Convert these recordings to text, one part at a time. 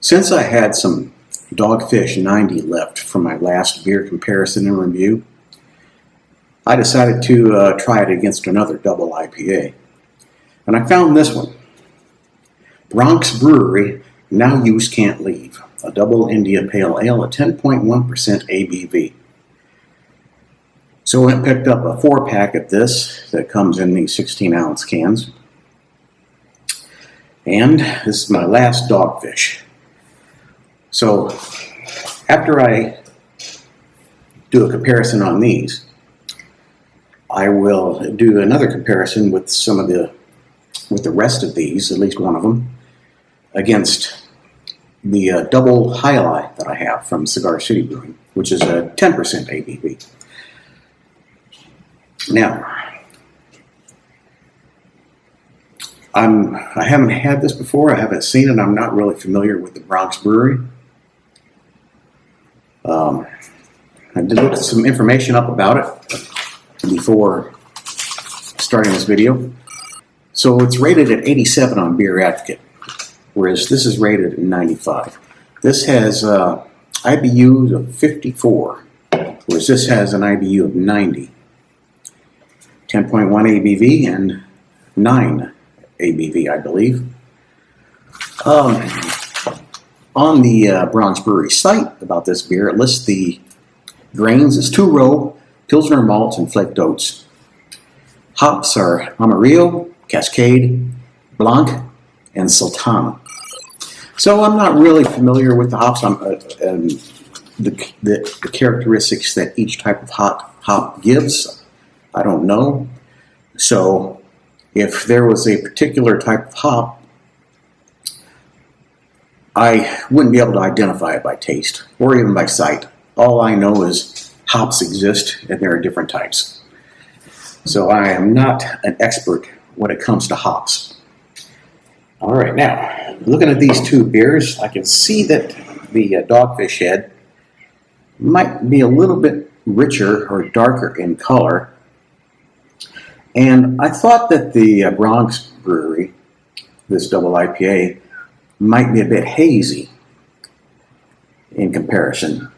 Since I had some Dogfish 90 left from my last beer comparison and review, I decided to try it against another Double IPA. And I found this one. Bronx Brewery, Now Youse Can't Leave, a Double India Pale Ale at 10.1% ABV. So I picked up a 4-pack of this that comes in these 16-ounce cans. And this is my last Dogfish. So after I do a comparison on these, I will do another comparison with with the rest of these, at least one of them, against the double highlight that I have from Cigar City Brewing, which is a 10% ABV. Now, I haven't had this before. I haven't seen it. I'm not really familiar with the Bronx Brewery. I did look some information up about it before starting this video. So it's rated at 87 on Beer Advocate, whereas this is rated at 95. This has IBUs of 54, whereas this has an IBU of 90. 10.1 ABV and 9 ABV, I believe. On the Bronx Brewery site about this beer, it lists the grains as 2-row, pilsner malt, and flaked oats. Hops are Amarillo, Cascade, Blanc, and Sultana. So I'm not really familiar with the hops and the characteristics that each type of hop gives. I don't know. So if there was a particular type of hop, I wouldn't be able to identify it by taste or even by sight. All I know is hops exist and there are different types. So I am not an expert when it comes to hops. All right, now, looking at these two beers, I can see that the Dogfish Head might be a little bit richer or darker in color. And I thought that the Bronx Brewery, this Double IPA, might be a bit hazy in comparison.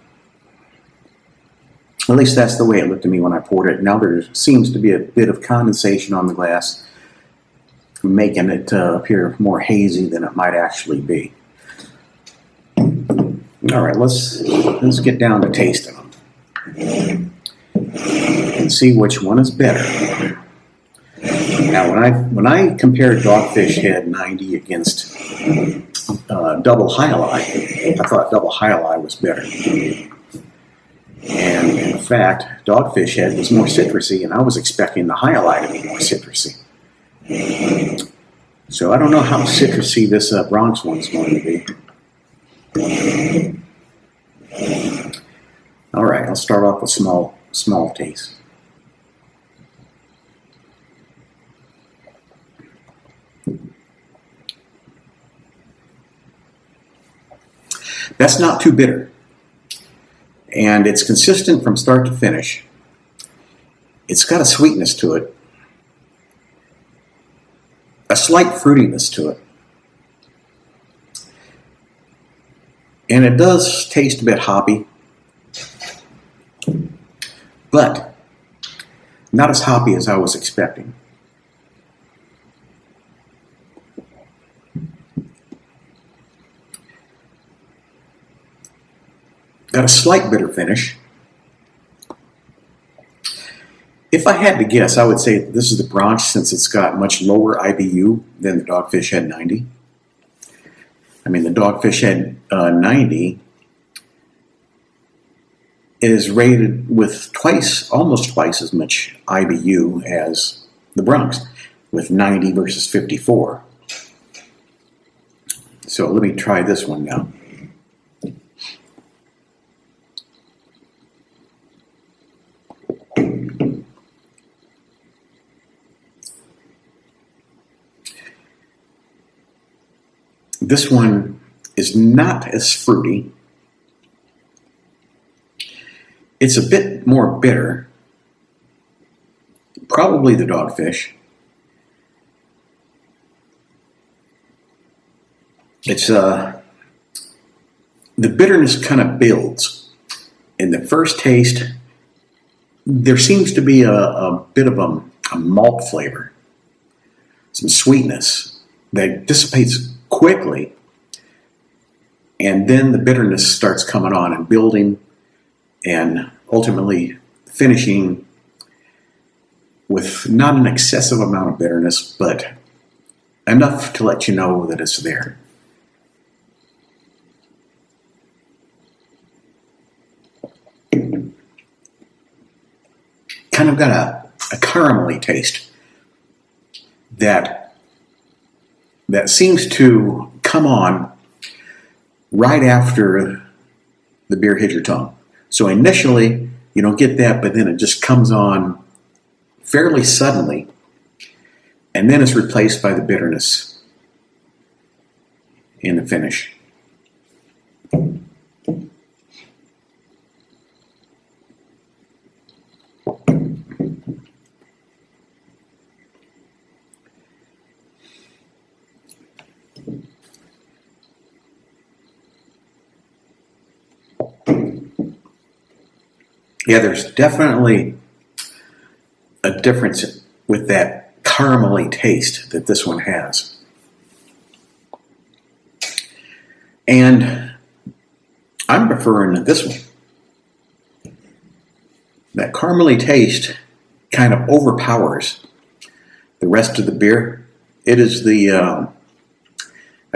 At least that's the way it looked to me when I poured it. Now there seems to be a bit of condensation on the glass, making it appear more hazy than it might actually be. All right, let's get down to tasting them and see which one is better. Now, when I compared Dogfish Head 90 against Double Highlight, I thought Double Highlight was better. And in fact, Dogfish Head was more citrusy, and I was expecting the Highlight to be more citrusy. So I don't know how citrusy this Bronx one's going to be. All right, I'll start off with small taste. That's not too bitter, and it's consistent from start to finish. It's got a sweetness to it, a slight fruitiness to it, and it does taste a bit hoppy, but not as hoppy as I was expecting. Got a slight bitter finish. If I had to guess, I would say this is the Bronx, since it's got much lower IBU than the Dogfish Head 90. I mean, the Dogfish Head 90 is rated with almost twice as much IBU as the Bronx, with 90 versus 54. So let me try this one now. This one is not as fruity. It's a bit more bitter. Probably the Dogfish. It's the bitterness kind of builds. In the first taste, there seems to be a bit of a malt flavor, some sweetness that dissipates quickly, and then the bitterness starts coming on and building, and ultimately finishing with not an excessive amount of bitterness, but enough to let you know that it's there. Kind of got a caramelly taste that seems to come on right after the beer hits your tongue. So initially, you don't get that, but then it just comes on fairly suddenly, and then it's replaced by the bitterness in the finish. Yeah, there's definitely a difference with that caramelly taste that this one has. And I'm preferring this one. That caramelly taste kind of overpowers the rest of the beer. It is I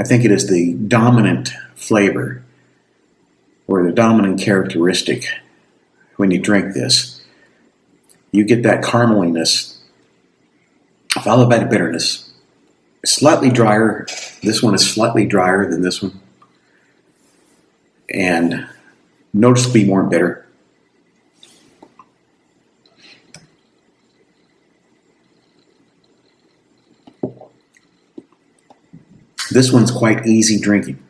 think it is the dominant flavor or the dominant characteristic when you drink this. You get that carameliness followed by the bitterness. Slightly drier. This one is slightly drier than this one, and noticeably more bitter. This one's quite easy drinking.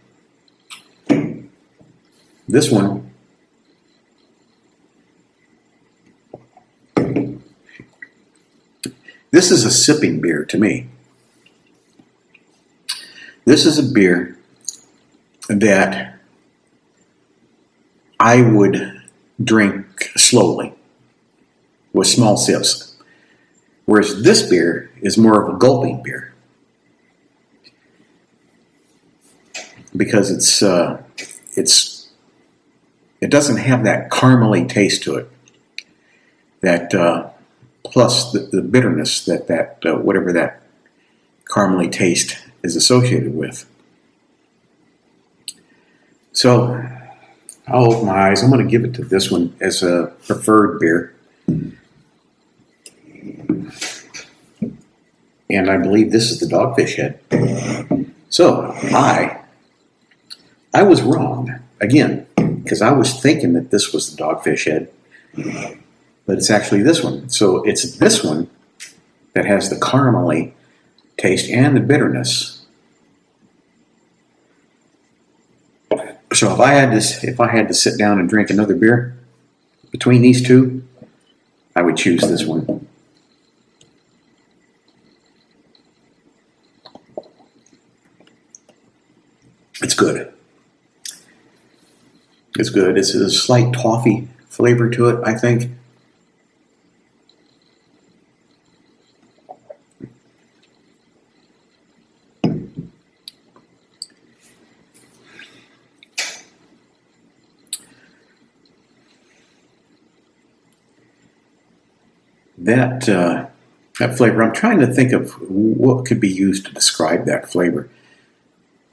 This one This is a sipping beer to me. This is a beer that I would drink slowly with small sips. Whereas this beer is more of a gulping beer. Because it doesn't have that caramely taste to it. That plus the bitterness that whatever that caramely taste is associated with. So I'll open my eyes. I'm going to give it to this one as a preferred beer. And I believe this is the Dogfish Head. So I was wrong again, because I was thinking that this was the Dogfish Head, but it's actually this one. So it's this one that has the caramely taste and the bitterness. So if I had to sit down and drink another beer between these two, I would choose this one. It's good. It's good. It's a slight toffee flavor to it, I think. That flavor, I'm trying to think of what could be used to describe that flavor.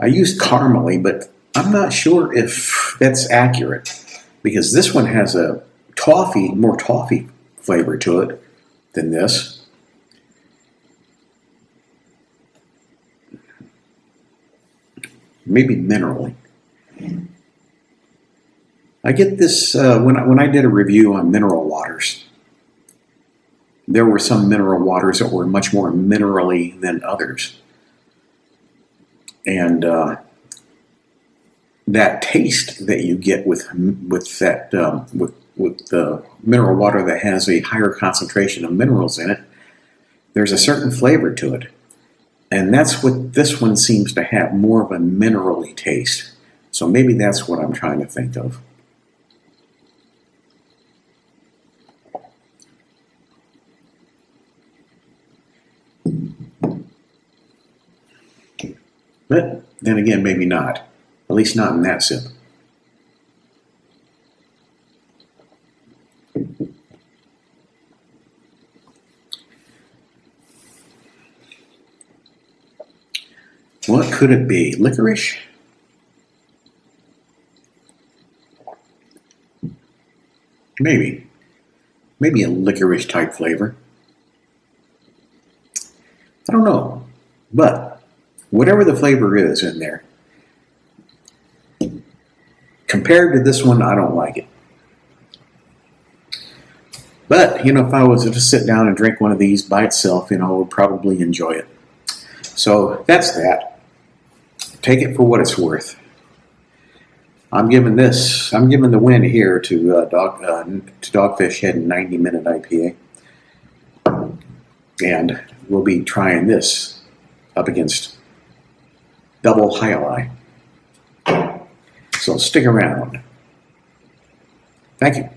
I used caramely, but I'm not sure if that's accurate, because this one has a more toffee flavor to it than this. Maybe minerally. I get this when I did a review on mineral waters. There were some mineral waters that were much more minerally than others. And that taste that you get with the mineral water that has a higher concentration of minerals in it, there's a certain flavor to it. And that's what this one seems to have, more of a minerally taste. So maybe that's what I'm trying to think of. But then again, maybe not. At least not in that sip. What could it be? Licorice? Maybe. Maybe a licorice type flavor. I don't know. But whatever the flavor is in there, compared to this one, I don't like it. But, if I was to just sit down and drink one of these by itself, I would probably enjoy it. So that's that. Take it for what it's worth. I'm giving the win here to Dogfish Head 90-minute IPA. And we'll be trying this up against Double IPA. So stick around. Thank you.